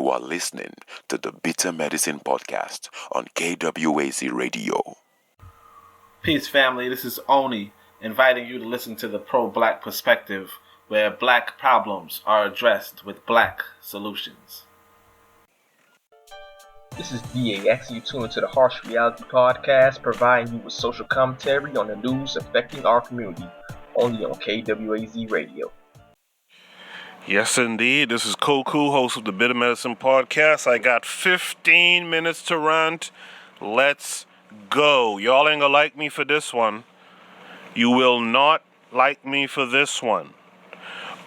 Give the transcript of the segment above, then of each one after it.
You are listening to the Bitter Medicine Podcast on KWAZ Radio. Peace, family. This is Oni, inviting you to listen to the pro-black perspective, where black problems are addressed with black solutions. This is DAX. You tune into the Harsh Reality Podcast, providing you with social commentary on the news affecting our community, only on KWAZ Radio. Yes, indeed. This is Koku, host of the Bitter Medicine Podcast. I got 15 minutes to rant. Let's go. Y'all ain't gonna like me for this one. You will not like me for this one.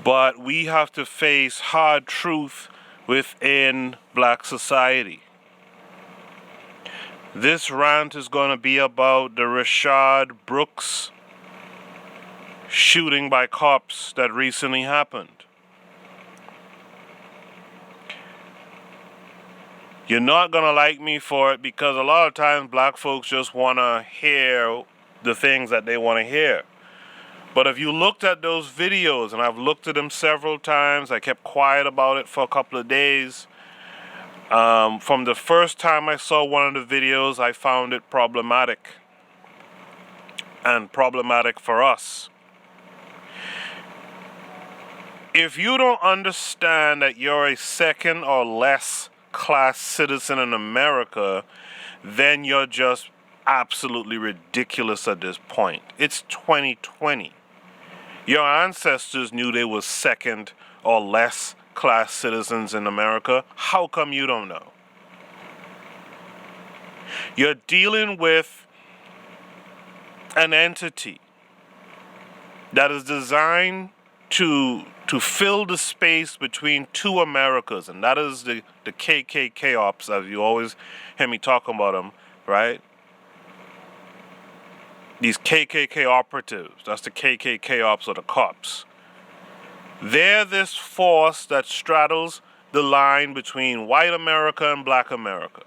But we have to face hard truth within black society. This rant is going to be about the Rayshard Brooks shooting by cops that recently happened. You're not going to like me for it because a lot of times black folks just want to hear the things that they want to hear. But if you looked at those videos, and I've looked at them several times, I kept quiet about it for a couple of days. From the first time I saw one of the videos, I found it problematic. And problematic for us. If you don't understand that you're a second or less class citizen in America, then you're just absolutely ridiculous at this point. It's 2020. Your ancestors knew they were second or less class citizens in America. How come you don't know? You're dealing with an entity that is designed to fill the space between two Americas, and that is the KKKops, as you always hear me talking about them, right? These KKK operatives, that's the KKKops or the cops. They're this force that straddles the line between white America and black America.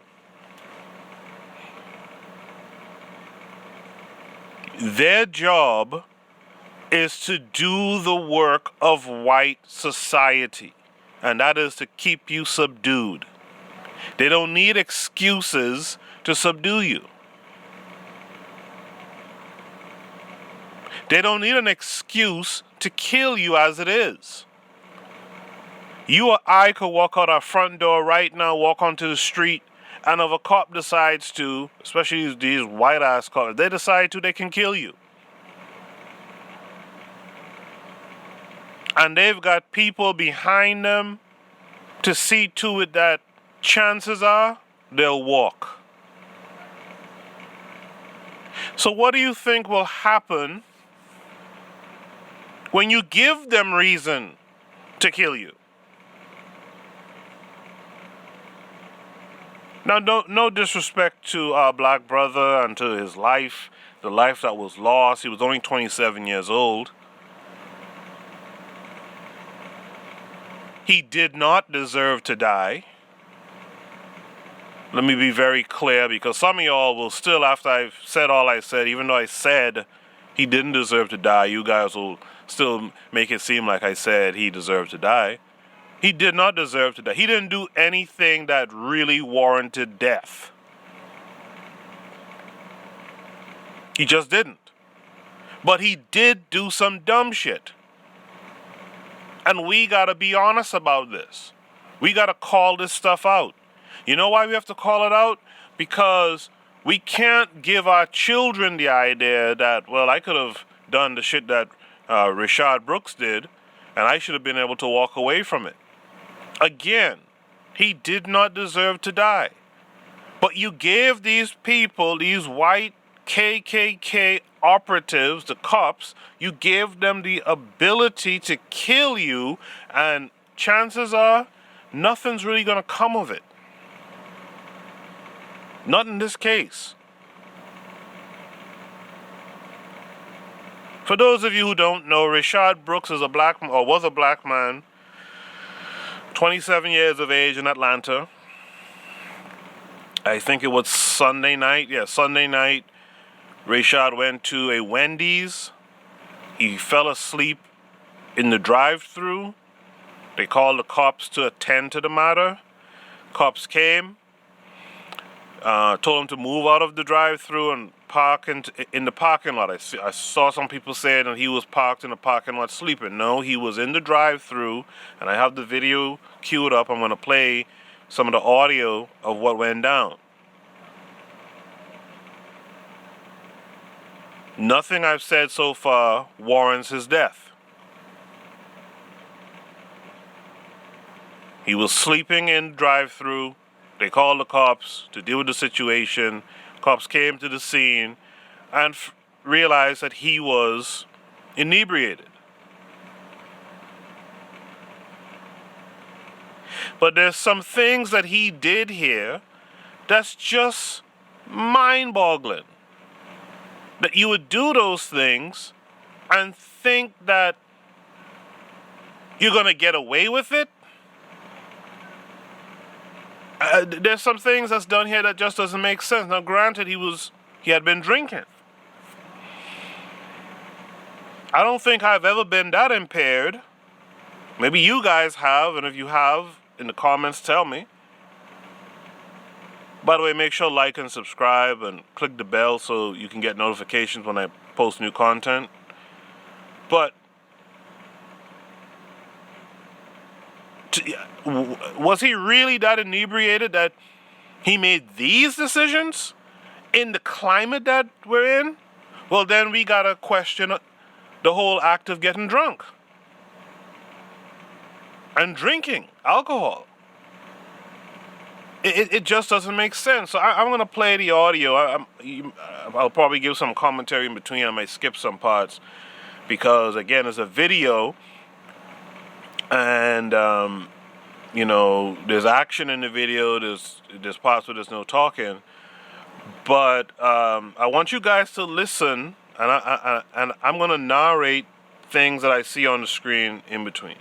Their job is to do the work of white society, and that is to keep you subdued. They don't need excuses to subdue you. They don't need an excuse to kill you as it is. You or I could walk out our front door right now, walk onto the street, and if a cop decides to, especially these white-ass cops, they decide to, they can kill you. And they've got people behind them to see to it that chances are they'll walk. So what do you think will happen when you give them reason to kill you? Now, no disrespect to our black brother and to his life, the life that was lost. He was only 27 years old. He did not deserve to die. Let me be very clear, because some of y'all will still, after I've said all I said, even though I said he didn't deserve to die, you guys will still make it seem like I said he deserved to die. He did not deserve to die. He didn't do anything that really warranted death. He just didn't. But he did do some dumb shit. And we gotta be honest about this. We gotta call this stuff out. You know why we have to call it out? Because we can't give our children the idea that, well, I could have done the shit that Rayshard Brooks did, and I should have been able to walk away from it. Again, he did not deserve to die. But you gave these people, these white KKK operatives, the cops, you gave them the ability to kill you, and chances are nothing's really going to come of it. Not in this case. For those of you who don't know, Rayshard Brooks is was a black man, 27 years of age in Atlanta. I think it was Sunday night. Yeah, Sunday night. Rayshard went to a Wendy's. He fell asleep in the drive-thru. They called the cops to attend to the matter. Cops came, told him to move out of the drive-thru and park in the parking lot. I saw some people saying that he was parked in the parking lot sleeping. No, he was in the drive-thru, and I have the video queued up. I'm going to play some of the audio of what went down. Nothing I've said so far warrants his death. He was sleeping in the drive-thru. They called the cops to deal with the situation. Cops came to the scene and realized that he was inebriated. But there's some things that he did here that's just mind-boggling. That you would do those things and think that you're going to get away with it. There's some things that's done here that just doesn't make sense. Now, granted, he had been drinking. I don't think I've ever been that impaired. Maybe you guys have, and if you have, in the comments, tell me. By the way, make sure to like and subscribe and click the bell so you can get notifications when I post new content. But was he really that inebriated that he made these decisions in the climate that we're in? Well, then we gotta question the whole act of getting drunk and drinking alcohol. It just doesn't make sense. So I'm going to play the audio. I'll probably give some commentary in between. I might skip some parts because, again, it's a video and, there's action in the video. There's parts where there's no talking. But I want you guys to listen, and I'm going to narrate things that I see on the screen in between.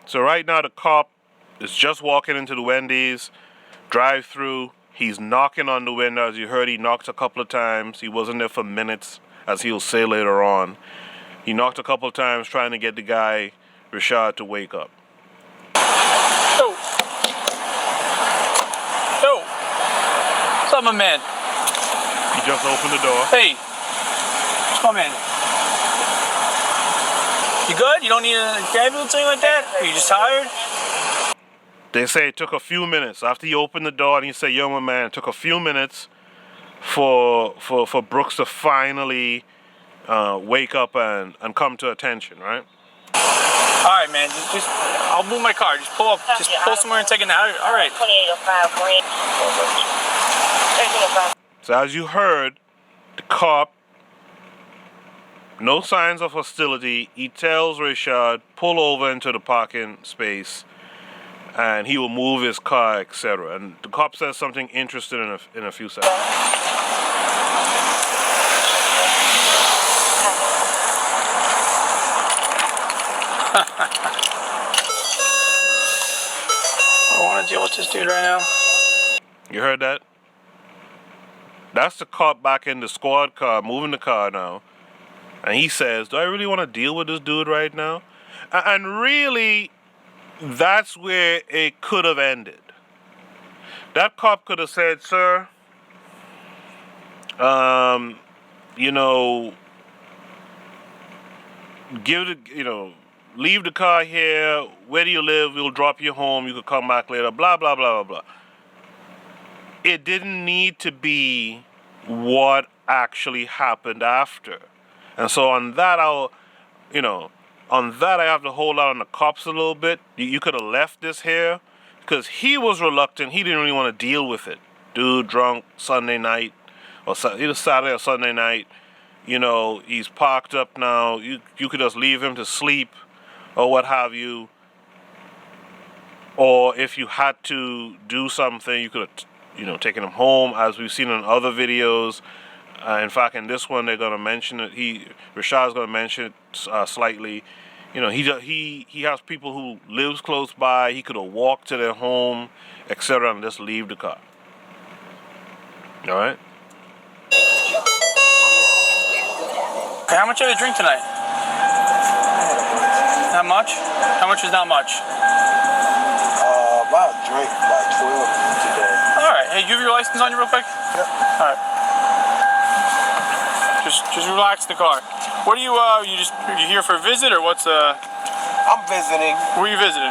So right now the cop is just walking into the Wendy's drive-thru. He's knocking on the window. As you heard, he knocked a couple of times. He wasn't there for minutes, as he'll say later on. He knocked a couple of times trying to get the guy, Rayshard, to wake up. Yo. What's up, my man? He just opened the door. Hey. Come in. You good? You don't need a ambulance or anything like that? Are you just tired? They say it took a few minutes. After he opened the door and he said, yo, my man, it took a few minutes for Brooks to finally wake up and come to attention, right? All right, man. Just I'll move my car. Just pull up. Just pull somewhere and take it out. All right. So as you heard, the cop, no signs of hostility. He tells Rayshard, pull over into the parking space and he will move his car, etc. And the cop says something interesting in a few seconds. I don't want to deal with this dude right now. You heard that? That's the cop back in the squad car, moving the car now. And he says, do I really want to deal with this dude right now? And really, that's where it could have ended. That cop could have said, sir, leave the car here. Where do you live? We'll drop you home. You could come back later. Blah, blah, blah, blah, blah. It didn't need to be what actually happened after. And so on that, I have to hold out on the cops a little bit. You could have left this here because he was reluctant. He didn't really want to deal with it. Dude drunk Sunday night or either Saturday or Sunday night. He's parked up now. You could just leave him to sleep or what have you. Or if you had to do something, you could have, taken him home, as we've seen in other videos. In fact, in this one, they're gonna mention it. Rayshard's gonna mention it slightly. You know, he has people who lives close by. He could have walked to their home, etc., and just leave the car. All right. Okay, how much did you drink tonight? Not much? How much is not much? About drink, about 12 today. Alright, hey, you have your license on you real quick? Yep. Alright. Just relax in the car. What are you here for a visit or what's I'm visiting. Where are you visiting?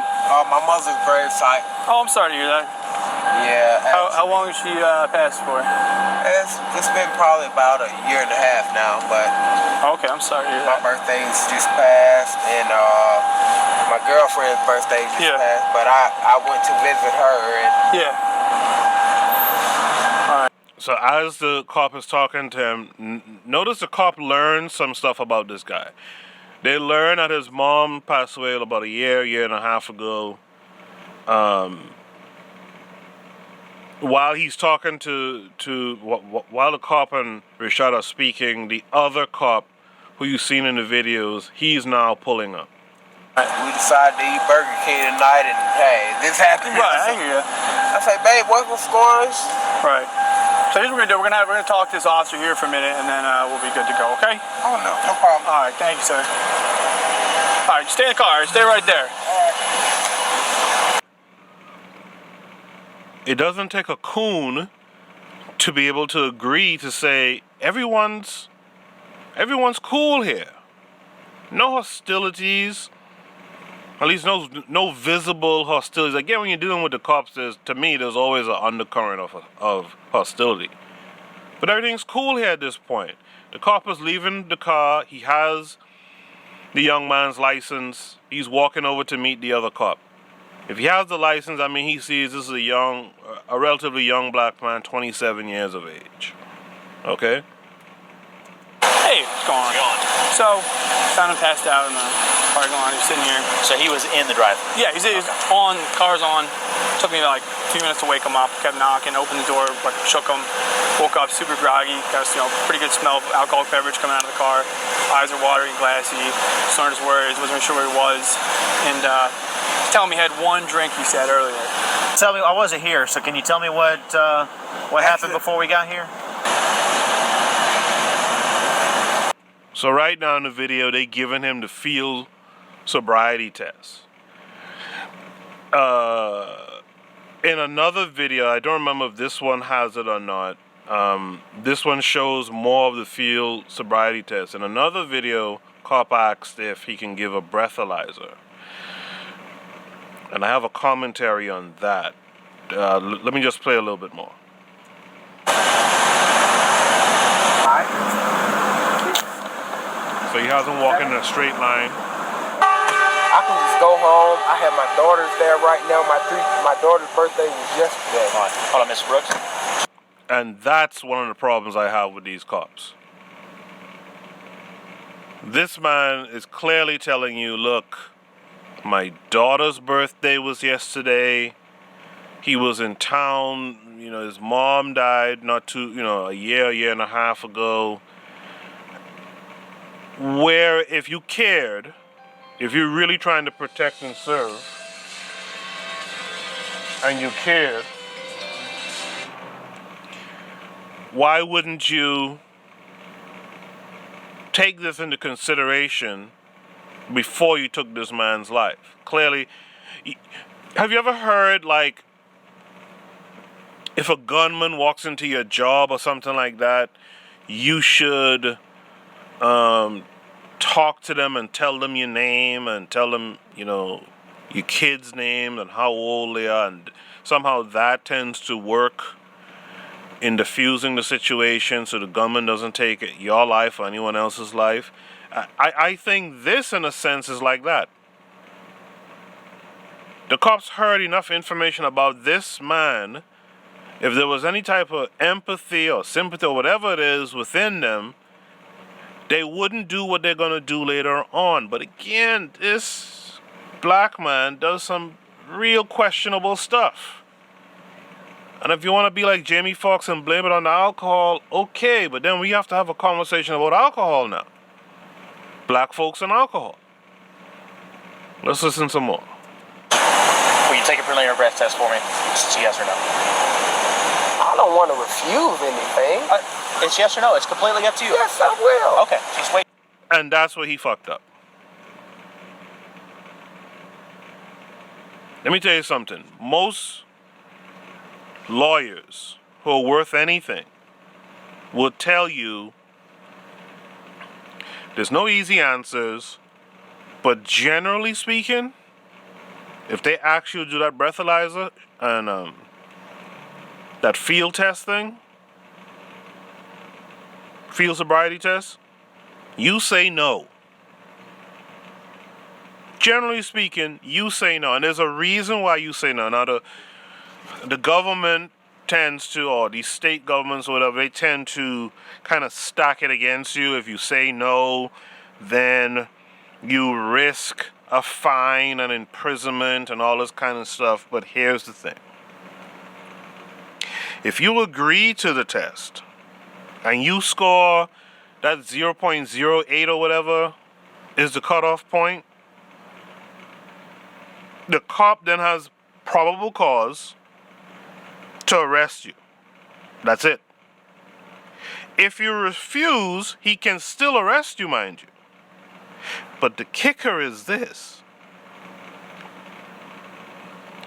My mother's gravesite. Oh, I'm sorry to hear that. Yeah. How long has she passed for? It's been probably about a year and a half now, but Okay, I'm sorry to hear my that. birthday's just passed, and my girlfriend's birthday just Yeah. passed, but I went to visit her, and Yeah. So as the cop is talking to him, notice the cop learns some stuff about this guy. They learn that his mom passed away about a year and a half ago. While he's talking while the cop and Rayshard are speaking, the other cop who you've seen in the videos, he's now pulling up. we decided to eat Burger King tonight, and hey, this happened. Right, I hear you. I say, babe, what's going on? Right. So here's what we're gonna do. We're gonna talk to this officer here for a minute, and then we'll be good to go. Okay? Oh no problem. All right. Thank you, sir. All right. Stay in the car. Stay right there. It doesn't take a coon to be able to agree to say everyone's cool here. No hostilities. At least no visible hostilities. Again, when you're dealing with the cops, to me there's always an undercurrent of hostility. But everything's cool here at this point. The cop is leaving the car. He has the young man's license. He's walking over to meet the other cop. If he has the license, I mean, he sees this is a relatively young black man, 27 years of age. Okay? Hey, what's going on? So, found him passed out in the parking lot. He's sitting here. So he was in the drive. Yeah, he's on. Car's on. Took me like a few minutes to wake him up. Kept knocking. Opened the door. Like shook him. Woke up super groggy. Got pretty good smell of alcoholic beverage coming out of the car. Eyes are watery, glassy. Slurred his words. Wasn't sure where he was. And he's telling me he had one drink. He said earlier. Tell me, I wasn't here, so can you tell me what happened before we got here? So right now in the video, they giving him the field sobriety test. In another video, I don't remember if this one has it or not. This one shows more of the field sobriety test. In another video, cop asked if he can give a breathalyzer. And I have a commentary on that. Let me just play a little bit more. So he has him walking in a straight line. I can just go home. I have my daughters there right now. My daughter's birthday was yesterday. Hold on, Mr. Brooks. And that's one of the problems I have with these cops. This man is clearly telling you, look, my daughter's birthday was yesterday. He was in town. You know, his mom died a year and a half ago. Where if you cared, if you're really trying to protect and serve, and you cared, why wouldn't you take this into consideration before you took this man's life? Clearly, have you ever heard, like, if a gunman walks into your job or something like that, you should talk to them and tell them your name and tell them, your kid's name and how old they are, and somehow that tends to work in diffusing the situation so the gunman doesn't take your life or anyone else's life. I think this, in a sense, is like that. The cops heard enough information about this man. If there was any type of empathy or sympathy or whatever it is within them, they wouldn't do what they're going to do later on. But again, this black man does some real questionable stuff. And if you want to be like Jamie Foxx and blame it on the alcohol, okay, but then we have to have a conversation about alcohol now. Black folks and alcohol. Let's listen some more. Will you take a preliminary breath test for me? Just yes or no. I don't want to refuse anything. It's yes or no. It's completely up to you. Yes, I will. Okay, just wait. And that's where he fucked up. Let me tell you something. Most lawyers who are worth anything will tell you there's no easy answers, but generally speaking, if they ask you to do that breathalyzer and that field test thing, field sobriety test, you say no. Generally speaking, you say no, and there's a reason why you say no. Now, the government tends to, or these state governments or whatever, they tend to kind of stack it against you. If you say no, then you risk a fine and imprisonment and all this kind of stuff. But here's the thing. If you agree to the test and you score that 0.08 or whatever is the cutoff point, the cop then has probable cause to arrest you. That's it. If you refuse, he can still arrest you, mind you. But the kicker is this.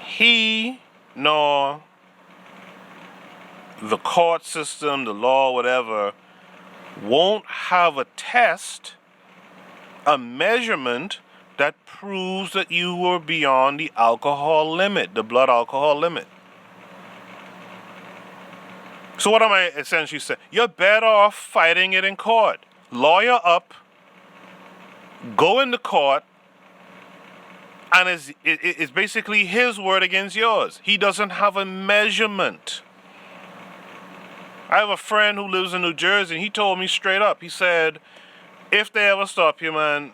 He nor the court system, the law, whatever, won't have a test, a measurement that proves that you were beyond the alcohol limit, the blood alcohol limit. So what am I essentially saying? You're better off fighting it in court. Lawyer up, go into court, and it's basically his word against yours. He doesn't have a measurement. I have a friend who lives in New Jersey, and he told me straight up, he said, if they ever stop you, man,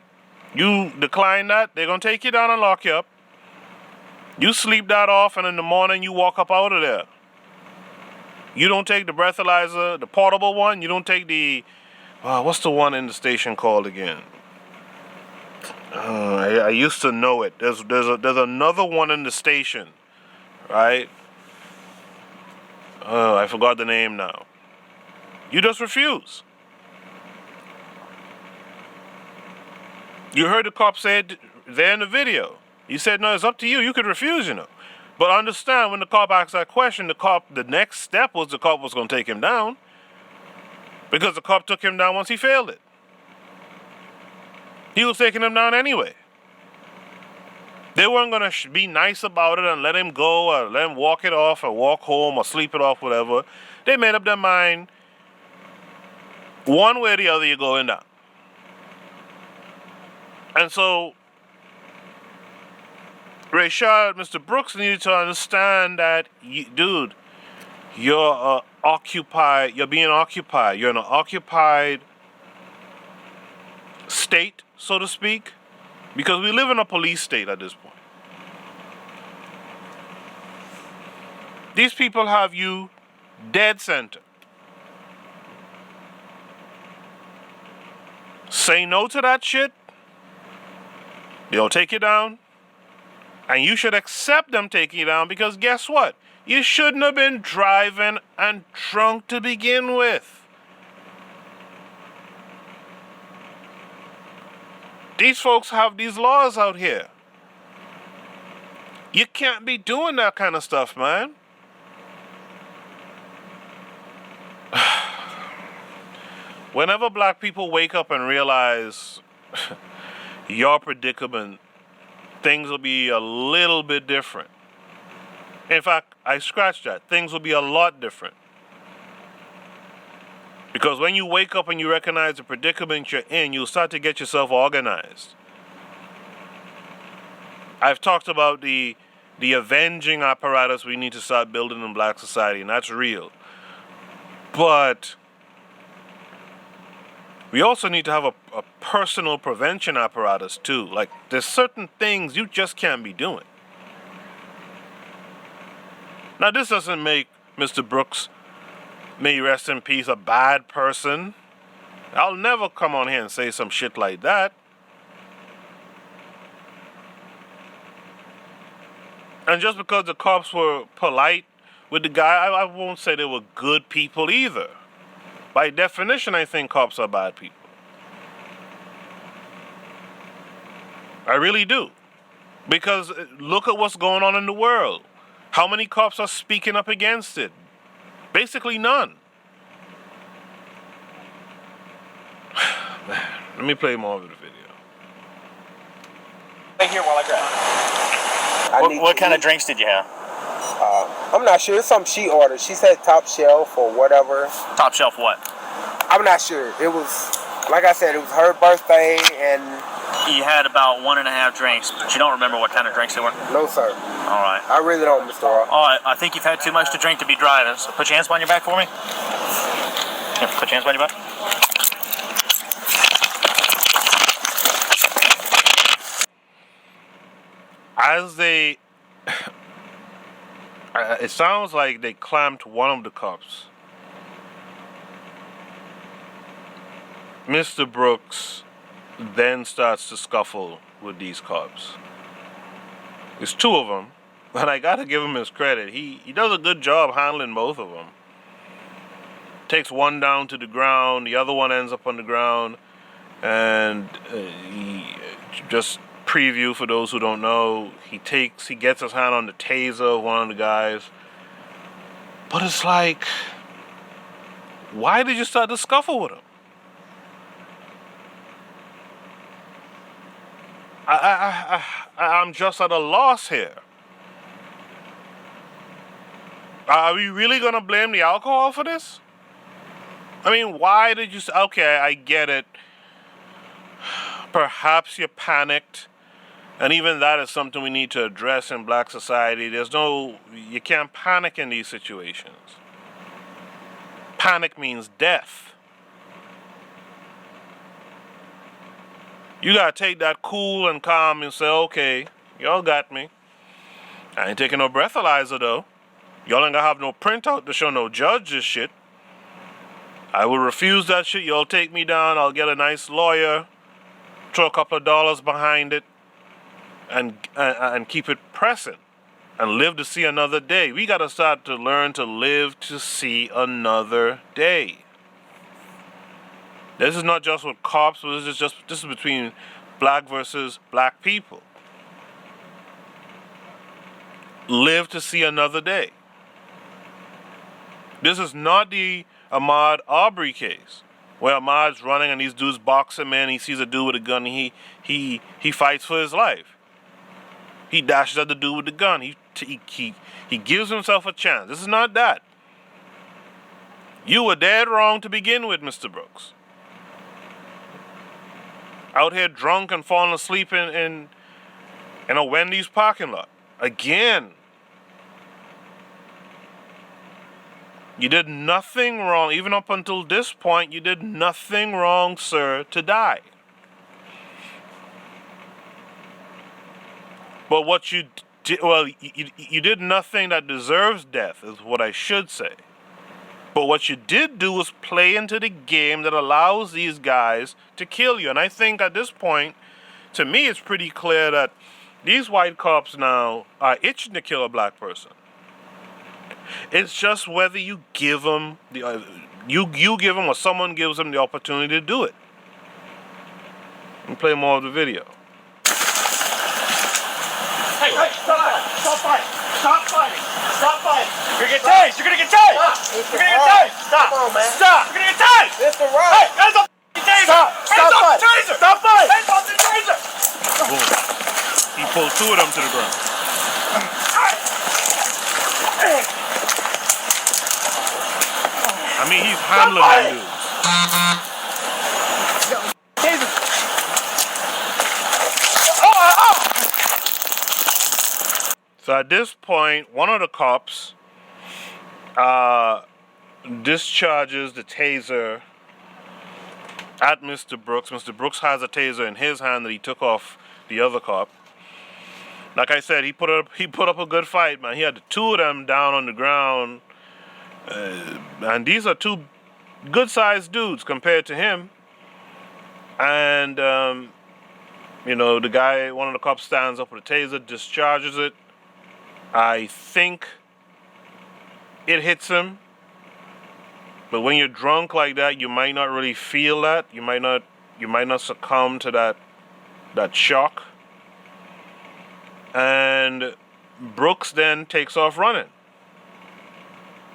you decline that, they're going to take you down and lock you up. You sleep that off, and in the morning you walk up out of there. You don't take the breathalyzer, the portable one. You don't take the, what's the one in the station called again? I used to know it. There's another one in the station, right? I forgot the name now. You just refuse. You heard the cop say it there in the video. He said, no, it's up to you. You could refuse, you know. But understand, when the cop asked that question, the next step was the cop was going to take him down. Because the cop took him down once he failed it. He was taking him down anyway. They weren't going to be nice about it and let him go or let him walk it off or walk home or sleep it off, whatever. They made up their mind. One way or the other, you're going down. And so, Rayshard, Mr. Brooks needed to understand that, dude, you're occupied. You're being occupied. You're in an occupied state, so to speak, because we live in a police state at this point. These people have you dead center. Say no to that shit, they'll take you down. And you should accept them taking you down, because guess what? You shouldn't have been driving and drunk to begin with. These folks have these laws out here. You can't be doing that kind of stuff, man. Whenever black people wake up and realize your predicament, things will be a little bit different. In fact, I scratched that. Things will be a lot different. Because when you wake up and you recognize the predicament you're in, you'll start to get yourself organized. I've talked about the avenging apparatus we need to start building in black society, and that's real. But we also need to have a personal prevention apparatus too. Like, there's certain things you just can't be doing. Now, this doesn't make Mr. Brooks, may he rest in peace, a bad person. I'll never come on here and say some shit like that. And just because the cops were polite with the guy, I won't say they were good people either. By definition, I think cops are bad people. I really do. Because look at what's going on in the world. How many cops are speaking up against it? Basically none. Let me play more of the video. Stay here while I grab. What kind of drinks did you have? I'm not sure. It's something she ordered. She said top shelf or whatever. Top shelf what? I'm not sure. It was, like I said, it was her birthday, and You had about 1.5 drinks, but you don't remember what kind of drinks they were? no, sir. All right. I really don't, Mr. Ross. All right, I think you've had too much to drink to be driving, so put your hands behind your back for me. Here, put your hands behind your back. As they... it sounds like they clamped one of the cops. Mr. Brooks then starts to scuffle with these cops. There's two of them, and I gotta give him his credit. He does a good job handling both of them. Takes one down to the ground, the other one ends up on the ground, and he just preview for those who don't know, he gets his hand on the taser of one of the guys. But it's like, why did you start to scuffle with him? I'm just at a loss here. Are we really gonna blame the alcohol for this? I mean, why did you... Okay, I get it. Perhaps you panicked. And even that is something we need to address in black society. You can't panic in these situations. Panic means death. You gotta take that cool and calm and say, okay, y'all got me. I ain't taking no breathalyzer though. Y'all ain't gonna have no printout to show no judge this shit. I will refuse that shit. Y'all take me down. I'll get a nice lawyer, throw a couple of dollars behind it, and keep it pressing and live to see another day. We gotta start to learn to live to see another day. This is not just with cops, but this is between black versus black people. Live to see another day. This is not the Ahmaud Arbery case, where Ahmaud's running and these dudes box him in, he sees a dude with a gun, and he fights for his life. He dashes at the dude with the gun. He gives himself a chance. This is not that. You were dead wrong to begin with, Mr. Brooks. Out here drunk and falling asleep in a Wendy's parking lot. Again. You did nothing wrong. Even up until this point, you did nothing wrong, sir, to die. But what you did, you did nothing that deserves death, is what I should say. But what you did do was play into the game that allows these guys to kill you. And I think at this point, to me, it's pretty clear that these white cops now are itching to kill a black person. It's just whether you give them you give them or someone gives them the opportunity to do it. Let me play more of the video. Hey, stop fighting! Stop fighting! Stop fighting! You're gonna get tased! You're gonna get tased! You're gonna get tased! Stop! Come on, man. Stop! You're gonna get tased! Mr. Ross. Hey, hands off the taser! Stop! Stop Hands off fighting! the taser! Stop fighting! Hands off the taser! Boom. He pulled two of them to the ground. I mean, he's handling that dude. So at this point, one of the cops discharges the taser at Mr. Brooks. Mr. Brooks has a taser in his hand that he took off the other cop. Like I said, he put up a good fight, man. He had the two of them down on the ground, And these are two good-sized dudes compared to him. And, the guy, one of the cops stands up with a taser, discharges it. I think it hits him. But when you're drunk like that, you might not really feel that. You might not succumb to that shock. And Brooks then takes off running.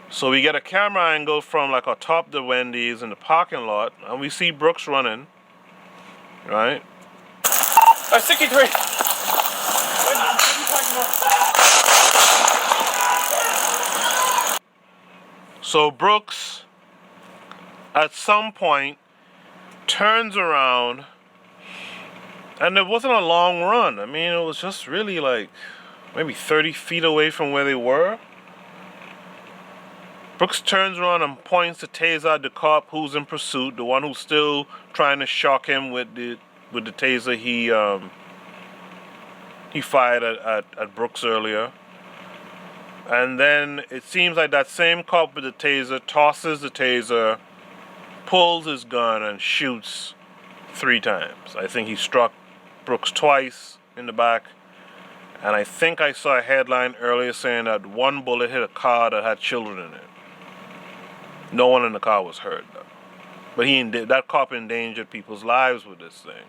So we get a camera angle from like atop the Wendy's in the parking lot, and we see Brooks running, right? 63. So Brooks, at some point, turns around, and it wasn't a long run. I mean, it was just really like maybe 30 feet away from where they were. Brooks turns around and points the taser at the cop who's in pursuit, the one who's still trying to shock him with the taser he fired at Brooks earlier. And then it seems like that same cop with the taser tosses the taser, pulls his gun, and shoots 3 times. I think he struck Brooks twice in the back. And I think I saw a headline earlier saying that one bullet hit a car that had children in it. No one in the car was hurt, though. But that cop endangered people's lives with this thing.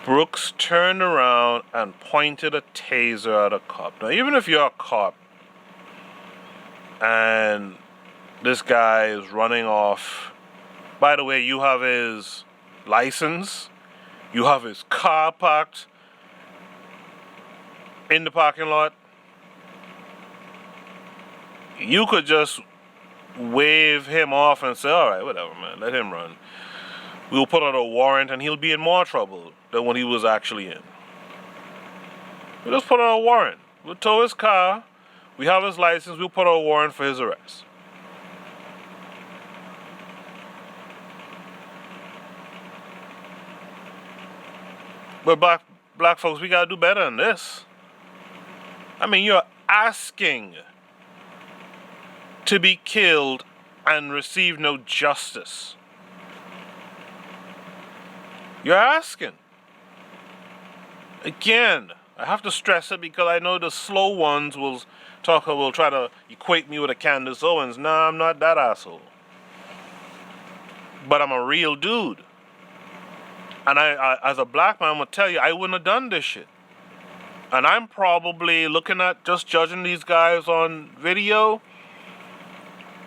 Brooks turned around and pointed a taser at a cop. Now, even if you're a cop and this guy is running off, by the way, you have his license, you have his car parked in the parking lot, you could just wave him off and say, all right, whatever, man, let him run. We'll put out a warrant and he'll be in more trouble than what he was actually in. We'll just put out a warrant. We'll tow his car. We have his license. We'll put out a warrant for his arrest. But black folks, we gotta do better than this. I mean, you're asking to be killed and receive no justice. You're asking. Again, I have to stress it because I know the slow ones will try to equate me with a Candace Owens. Nah, I'm not that asshole. But I'm a real dude. And I as a black man, I'm gonna tell you, I wouldn't have done this shit. And I'm probably looking at just judging these guys on video.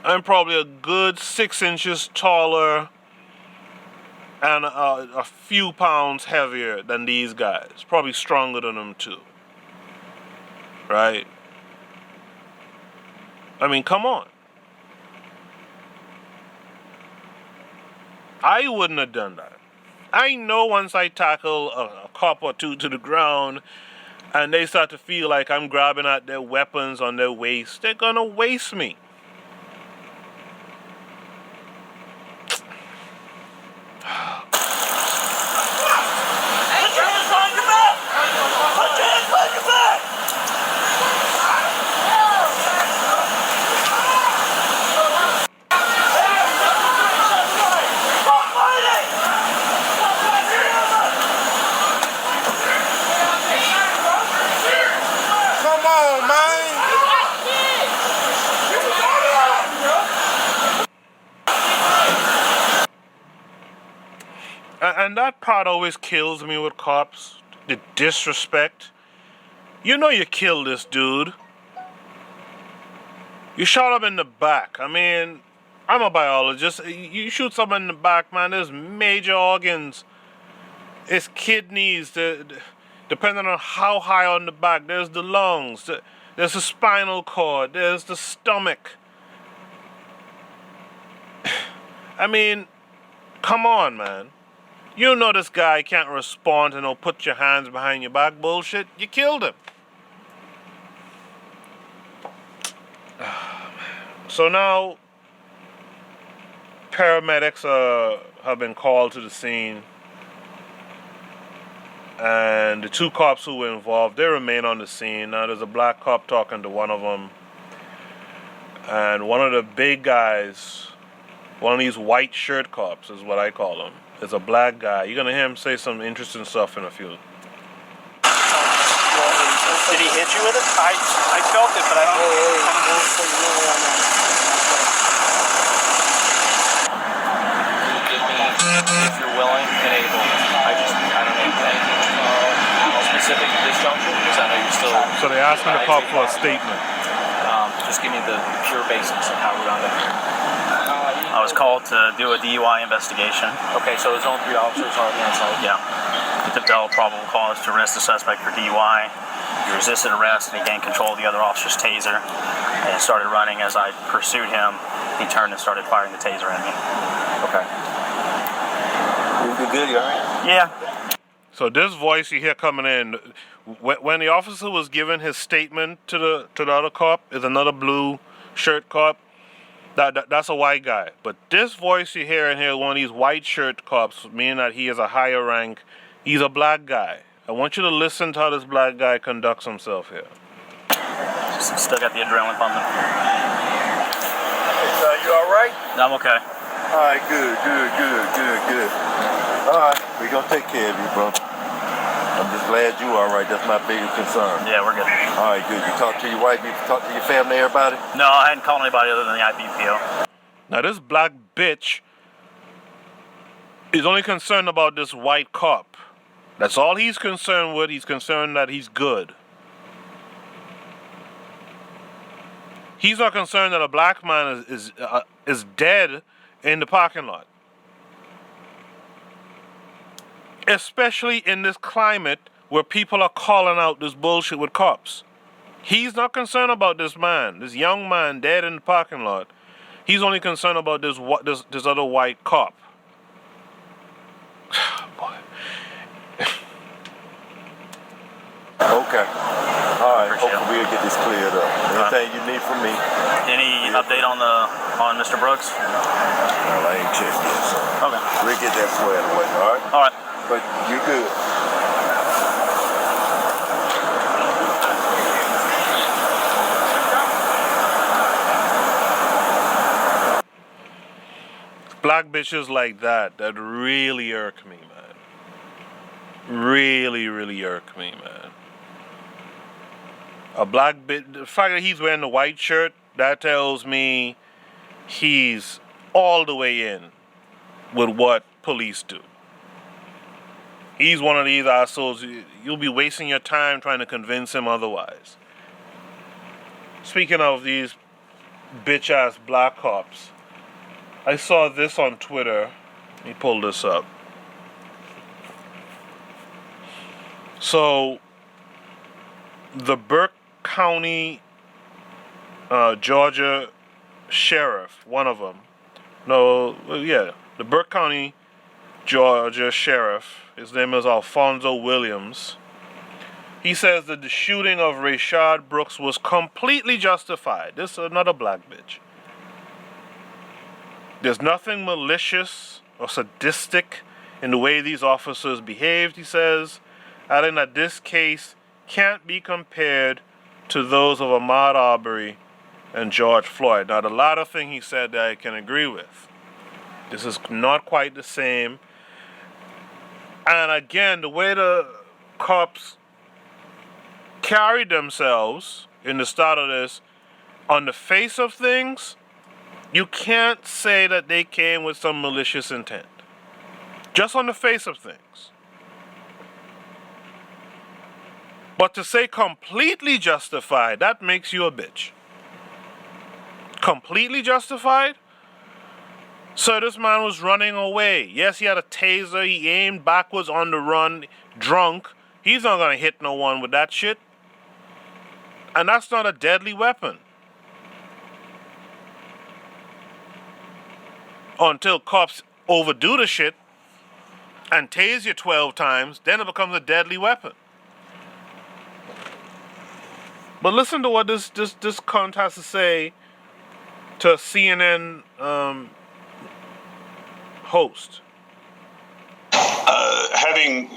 I'm probably a good 6 inches taller and a few pounds heavier than these guys. Probably stronger than them too. Right? I mean, come on. I wouldn't have done that. I know once I tackle a cop or two to the ground and they start to feel like I'm grabbing at their weapons on their waist, they're gonna waste me. And that part always kills me with cops. The disrespect. You know you killed this dude. You shot him in the back. I mean, I'm a biologist. You shoot someone in the back, man, there's major organs. It's kidneys. Depending on how high on the back, there's the lungs. There's the spinal cord. There's the stomach. I mean, come on, man. You know this guy can't respond to no put your hands behind your back bullshit. You killed him. So now, paramedics have been called to the scene. And the 2 cops who were involved, they remain on the scene. Now there's a black cop talking to one of them. And one of the big guys, one of these white shirt cops is what I call them, is a black guy. You're going to hear him say some interesting stuff in a few. Did he hit you with it? I felt it, but I don't if you're willing and able. I don't know anything specific to this juncture because I know you're still. So they asked me to call for a statement. Just give me the pure basics of how we round up. I was called to do a DUI investigation. Okay, so there's only 3 officers already on site? Yeah. He developed probable cause to arrest the suspect for DUI. He resisted arrest and he gained control of the other officer's taser and started running. As I pursued him, he turned and started firing the taser at me. Okay. You good? You alright? Yeah. So this voice you hear coming in, when the officer was giving his statement to the other cop, is another blue shirt cop. That's a white guy. But this voice you hear in here, one of these white shirt cops, meaning that he is a higher rank, he's a black guy. I want you to listen to how this black guy conducts himself here. Still got the adrenaline pumping. You all right? No, I'm okay. All right, good. All right, we're going to take care of you, bro. I'm just glad you all right. That's my biggest concern. Yeah, we're good. All right, good. You talk to your wife, you talk to your family, everybody? No, I hadn't called anybody other than the IPPO. Now this black bitch is only concerned about this white cop. That's all he's concerned with. He's concerned that he's good. He's not concerned that a black man is dead in the parking lot. Especially in this climate where people are calling out this bullshit with cops. He's not concerned about this man, this young man dead in the parking lot. He's only concerned about this other white cop. Boy. Okay. All right. Hopefully we'll get this cleared up. Anything you need from me? Any update on Mr. Brooks? Well, I ain't checked yet, so. Okay. We'll get that squared away, all right? All right. But you're good. Black bitches like that really irk me, man. Really, really irk me, man. A black bitch, the fact that he's wearing the white shirt, that tells me he's all the way in with what police do. He's one of these assholes, you'll be wasting your time trying to convince him otherwise. Speaking of these bitch-ass black cops, I saw this on Twitter. Let me pull this up. So, the Burke County, Georgia sheriff, one of them. The Burke County, Georgia sheriff, his name is Alfonso Williams. He says that the shooting of Rayshard Brooks was completely justified. This is another black bitch. There's nothing malicious or sadistic in the way these officers behaved, he says, adding that this case can't be compared to those of Ahmaud Arbery and George Floyd. Now, the latter thing he said that I can agree with. This is not quite the same. And again, the way the cops carried themselves in the start of this, on the face of things, you can't say that they came with some malicious intent. Just on the face of things. But to say completely justified, that makes you a bitch. Completely justified? So this man was running away. Yes, he had a taser. He aimed backwards on the run, drunk. He's not going to hit no one with that shit. And that's not a deadly weapon. Until cops overdo the shit and tase you 12 times, then it becomes a deadly weapon. But listen to what this cunt has to say to a CNN host. Having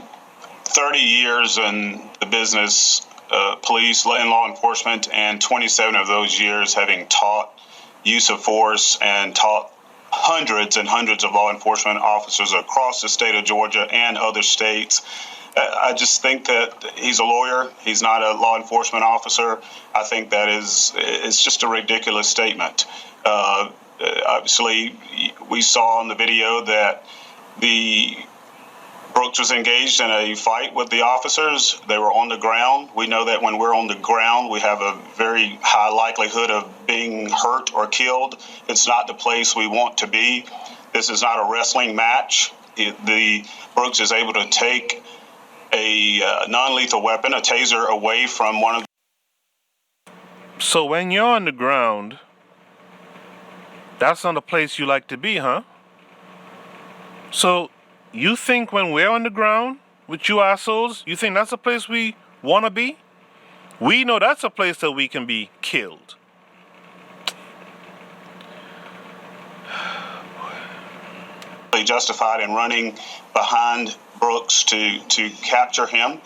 30 years in the business, police and law enforcement, and 27 of those years having taught use of force and taught hundreds and hundreds of law enforcement officers across the state of Georgia and other states. I just think that he's a lawyer. He's not a law enforcement officer. I think that it's just a ridiculous statement. Obviously, we saw in the video that Brooks was engaged in a fight with the officers. They were on the ground. We know that when we're on the ground, we have a very high likelihood of being hurt or killed. It's not the place we want to be. This is not a wrestling match. Brooks is able to take a non-lethal weapon, a taser, away from one of. So when you're on the ground, that's not a place you like to be, huh? So you think when we're on the ground with you assholes, you think that's a place we want to be? We know that's a place that we can be killed. Justified in running behind Brooks to capture him.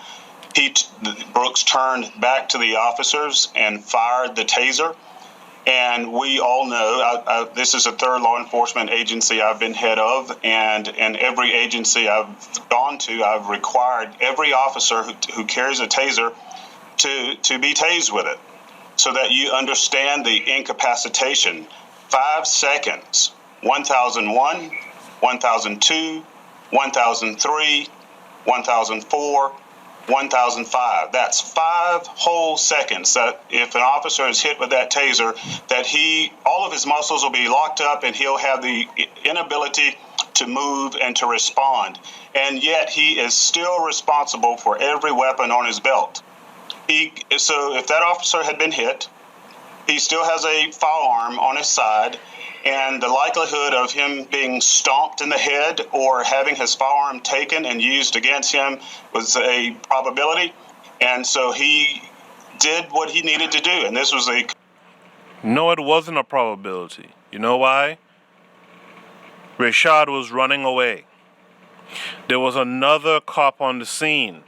Brooks turned back to the officers and fired the taser. And we all know, this is the third law enforcement agency I've been head of, and every agency I've gone to, I've required every officer who carries a taser to be tased with it, so that you understand the incapacitation. 5 seconds, 1001, 1002, 1003, 1004, 1005. That's 5 whole seconds that if an officer is hit with that taser, that all of his muscles will be locked up and he'll have the inability to move and to respond. And yet he is still responsible for every weapon on his belt. So if that officer had been hit, he still has a firearm on his side, and the likelihood of him being stomped in the head or having his firearm taken and used against him was a probability. And so he did what he needed to do. And this was No, it wasn't a probability. You know why? Rayshard was running away. There was another cop on the scene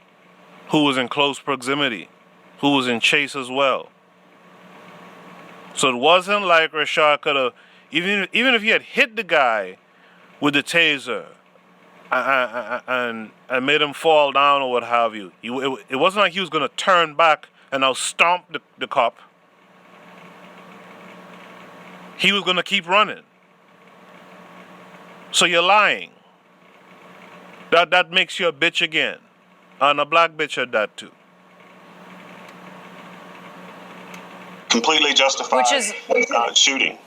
who was in close proximity, who was in chase as well. So it wasn't like Rayshard could have, even if he had hit the guy with the taser and made him fall down or what have you, it wasn't like he was going to turn back and now stomp the cop. He was going to keep running. So you're lying. That makes you a bitch again. And a black bitch at that too. completely justified. Which is shooting.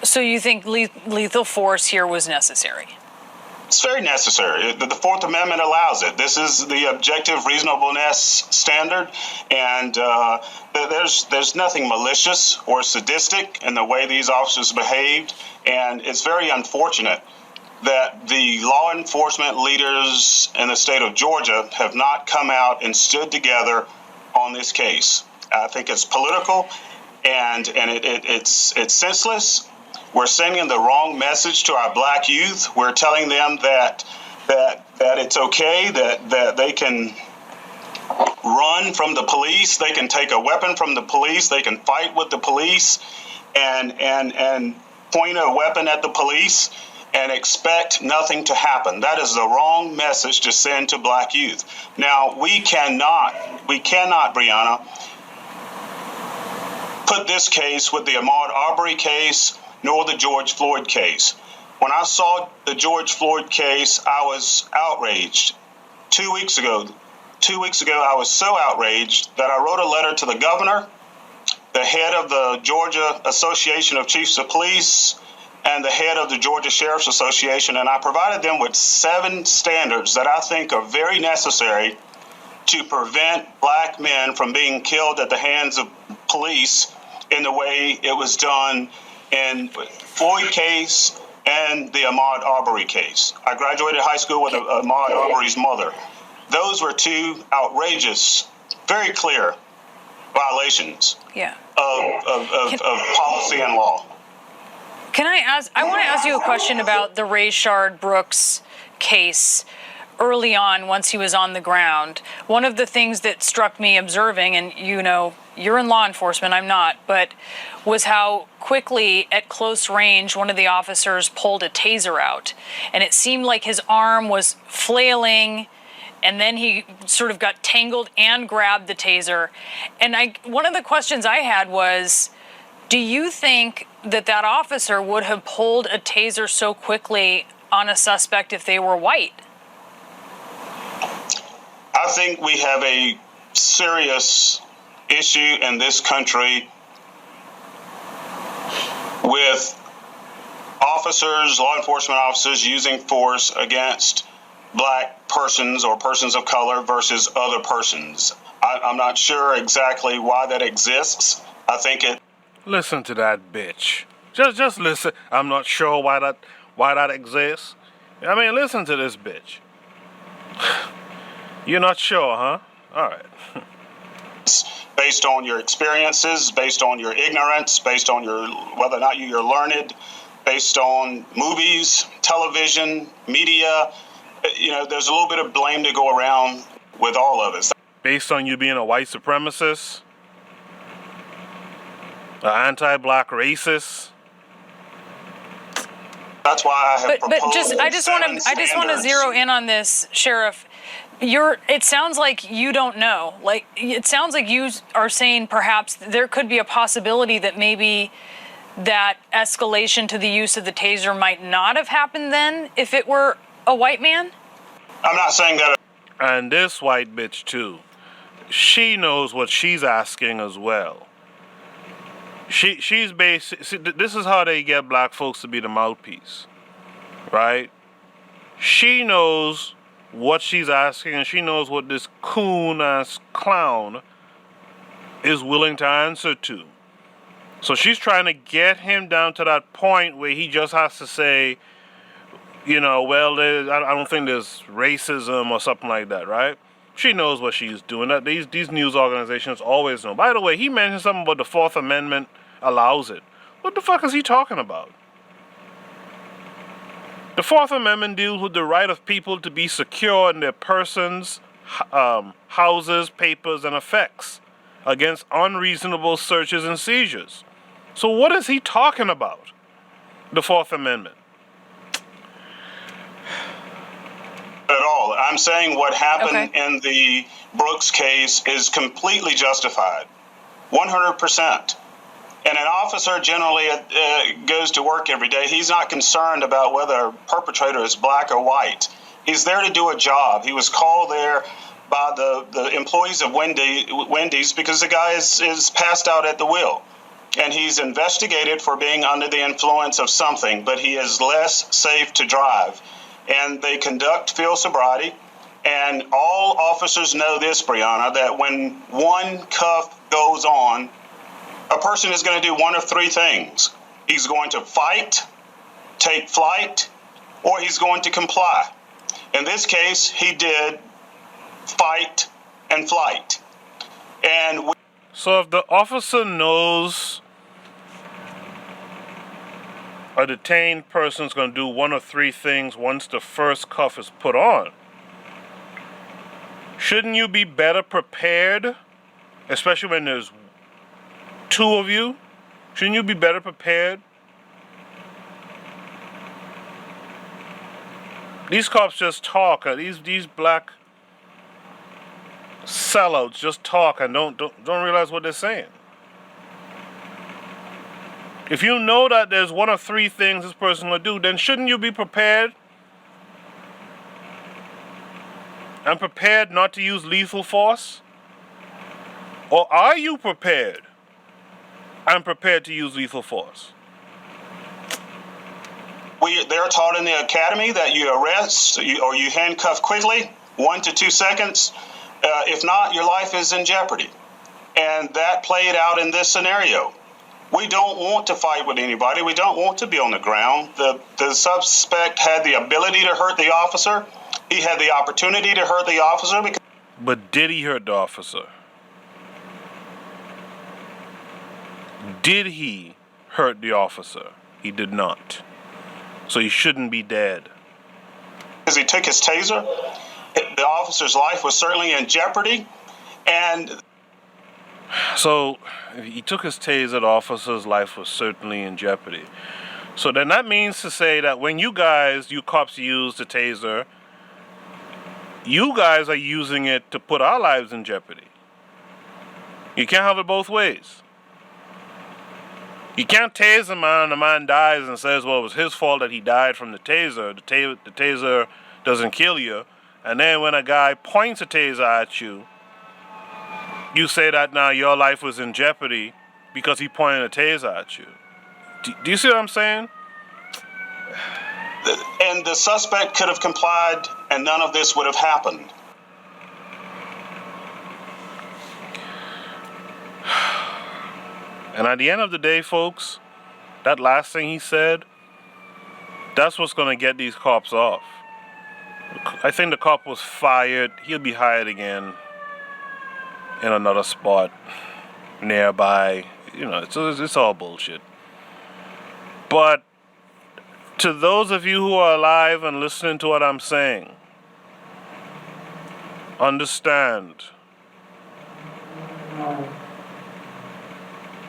So you think lethal force here was necessary? It's very necessary. The Fourth Amendment allows it. This is the objective reasonableness standard, and there's nothing malicious or sadistic in the way these officers behaved, and it's very unfortunate that the law enforcement leaders in the state of Georgia have not come out and stood together on this case. I think it's political, and it's senseless. We're sending the wrong message to our black youth. We're telling them that it's okay, that they can run from the police, they can take a weapon from the police, they can fight with the police, and point a weapon at the police and expect nothing to happen. That is the wrong message to send to black youth. Now, we cannot, Brianna, put this case with the Ahmaud Arbery case nor the George Floyd case. When I saw the George Floyd case, I was outraged. 2 weeks ago, I was so outraged that I wrote a letter to the governor, the head of the Georgia Association of Chiefs of Police, and the head of the Georgia Sheriff's Association, and I provided them with 7 standards that I think are very necessary to prevent black men from being killed at the hands of police in the way it was done in Floyd case and the Ahmaud Arbery case. I graduated high school with Ahmaud Arbery's mother. Those were 2 outrageous, very clear violations of policy and law. Can I ask? I want to ask you a question about the Rayshard Brooks case. Early on, once he was on the ground, one of the things that struck me observing, and you know you're in law enforcement, I'm not, but was how quickly at close range one of the officers pulled a taser out. And it seemed like his arm was flailing, and then he sort of got tangled and grabbed the taser. And one of the questions I had was, do you think that that officer would have pulled a taser so quickly on a suspect if they were white? I think we have a serious issue in this country with officers, law enforcement officers using force against black persons or persons of color versus other persons. I'm not sure exactly why that exists. I think it... Listen to that bitch. Just listen. I'm not sure why that exists. I mean, listen to this bitch. You're not sure, huh? All right. Based on your experiences, based on your ignorance, based on your whether or not you're learned, based on movies, television, media. You know, there's a little bit of blame to go around with all of us. Based on you being a white supremacist, an anti-black racist. That's why I have proposed. But I just want to zero in on this, Sheriff. It sounds like you don't know. Like, it sounds like you are saying perhaps there could be a possibility that maybe that escalation to the use of the taser might not have happened then if it were a white man? I'm not saying that. And this white bitch, too. She knows what she's asking as well. She's basically... This is how they get black folks to be the mouthpiece. Right? She knows what she's asking, and she knows what this coon-ass clown is willing to answer to. So she's trying to get him down to that point where he just has to say, you know, well, I don't think there's racism or something like that, right? She knows what she's doing. That these news organizations always know. By the way, he mentioned something about the Fourth Amendment allows it. What the fuck is he talking about? The Fourth Amendment deals with the right of people to be secure in their persons, houses, papers, and effects against unreasonable searches and seizures. So what is he talking about? The Fourth Amendment. At all. I'm saying what happened in the Brooks case is completely justified. 100%. And an officer generally goes to work every day. He's not concerned about whether a perpetrator is black or white. He's there to do a job. He was called there by the employees of Wendy's because the guy is passed out at the wheel. And he's investigated for being under the influence of something, but he is less safe to drive. And they conduct field sobriety. And all officers know this, Brianna, that when one cuff goes on, a person is going to do one of three things. He's going to fight, take flight, or he's going to comply. In this case, he did fight and flight. So if the officer knows a detained person is going to do one of three things once the first cuff is put on, shouldn't you be better prepared, especially when there's two of you? Shouldn't you be better prepared? These cops just talk. These black sellouts just talk and don't realize what they're saying. If you know that there's one of three things this person will do, then shouldn't you be prepared? And prepared not to use lethal force? Or are you prepared and prepared to use lethal force? They're taught in the academy that you arrest or you handcuff quickly, 1 to 2 seconds. If not, your life is in jeopardy. And that played out in this scenario. We don't want to fight with anybody. We don't want to be on the ground. The suspect had the ability to hurt the officer. He had the opportunity to hurt the officer. But did he hurt the officer? Did he hurt the officer? He did not. So he shouldn't be dead. Because he took his taser, the officer's life was certainly in jeopardy. And So he took his taser, the officer's life was certainly in jeopardy. So then that means to say that when you cops use the taser, you guys are using it to put our lives in jeopardy. You can't have it both ways. You can't tase a man and the man dies and says, well, it was his fault that he died from the taser. The taser doesn't kill you. And then when a guy points a taser at you, you say that now your life was in jeopardy because he pointed a taser at you. Do you see what I'm saying? And the suspect could have complied, and none of this would have happened. And at the end of the day, folks, that last thing he said, that's what's going to get these cops off. I think the cop was fired. He'll be hired again in another spot nearby. You know, it's all bullshit. But to those of you who are alive and listening to what I'm saying, understand,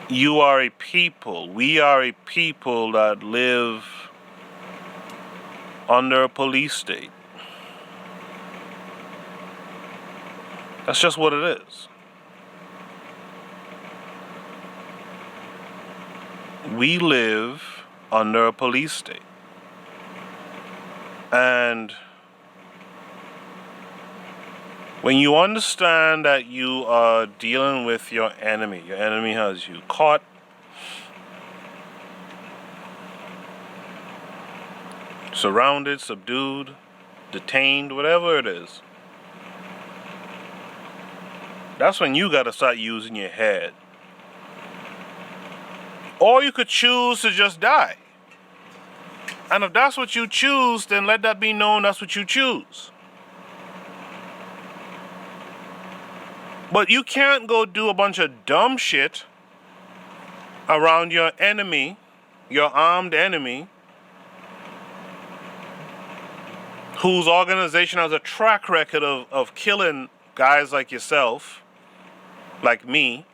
you are a people, we are a people that live under a police state. That's just what it is. We live under a police state. And when you understand that you are dealing with your enemy has you caught, surrounded, subdued, detained, whatever it is, that's when you gotta start using your head. Or you could choose to just die. And if that's what you choose, then let that be known that's what you choose. But you can't go do a bunch of dumb shit around your enemy, your armed enemy, whose organization has a track record of killing guys like yourself, like me,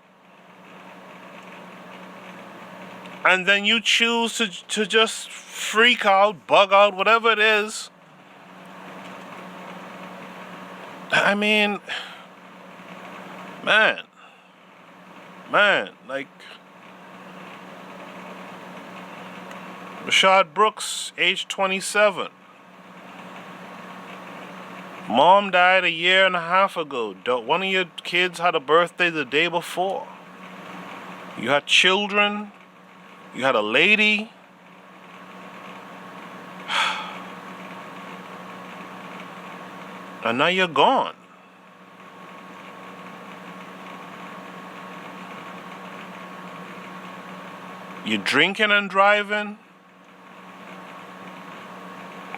and then you choose to just freak out, bug out, whatever it is. I mean, man, like Rayshard Brooks, age 27. Mom died a year and a half ago. One of your kids had a birthday the day before. You had children. You had a lady. And now you're gone. You're drinking and driving?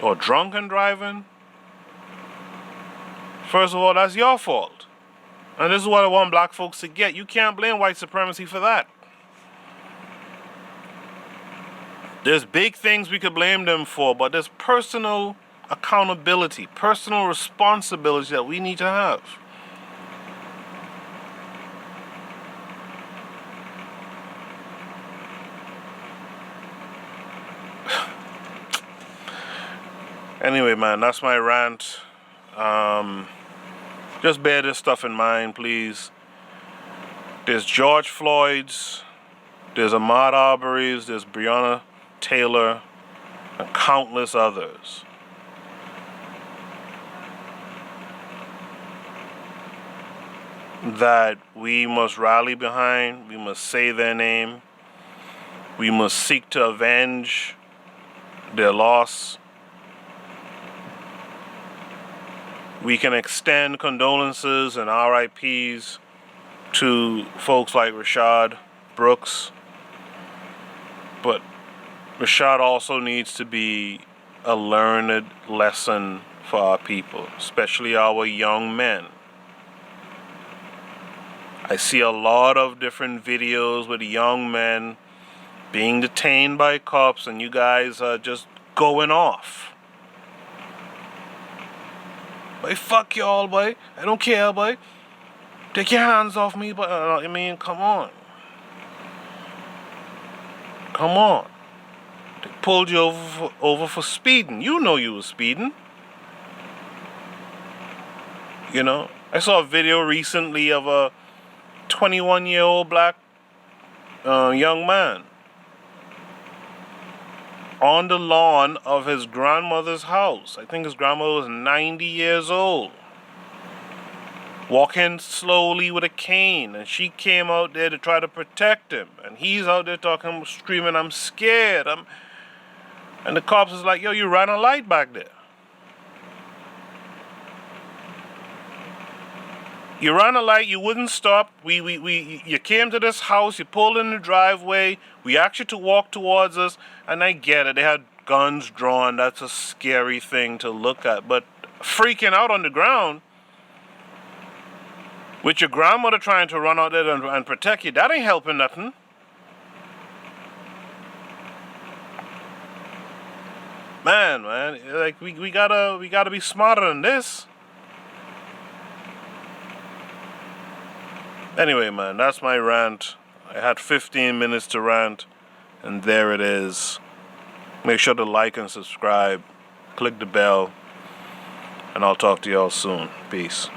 Or drunk and driving? First of all, that's your fault. And this is what I want black folks to get. You can't blame white supremacy for that. There's big things we could blame them for, but there's personal accountability, personal responsibility that we need to have. Anyway, man, that's my rant. Just bear this stuff in mind, please. There's George Floyd's, there's Ahmaud Arbery's, there's Breonna Taylor, and countless others. That we must rally behind, we must say their name, we must seek to avenge their loss. We can extend condolences and RIPs to folks like Rayshard Brooks, but Rayshard also needs to be a learned lesson for our people, especially our young men. I see a lot of different videos with young men being detained by cops, and you guys are just going off. Boy, fuck y'all, boy. I don't care, boy. Take your hands off me, but I mean, come on. Come on. They pulled you over for speeding. You know you was speeding. You know, I saw a video recently of a 21-year-old black young man on the lawn of his grandmother's house. I think his grandmother was 90 years old. Walking slowly with a cane, and she came out there to try to protect him. And he's out there talking, screaming, "I'm scared." And the cops is like, "Yo, you ran a light back there. You ran a light, you wouldn't stop. You came to this house, you pulled in the driveway, we asked you to walk towards us, and I get it, they had guns drawn, that's a scary thing to look at, but freaking out on the ground, with your grandmother trying to run out there and protect you, that ain't helping nothing. Man, like, we gotta be smarter than this. Anyway, man, that's my rant. I had 15 minutes to rant, and there it is. Make sure to like and subscribe. Click the bell, and I'll talk to y'all soon. Peace.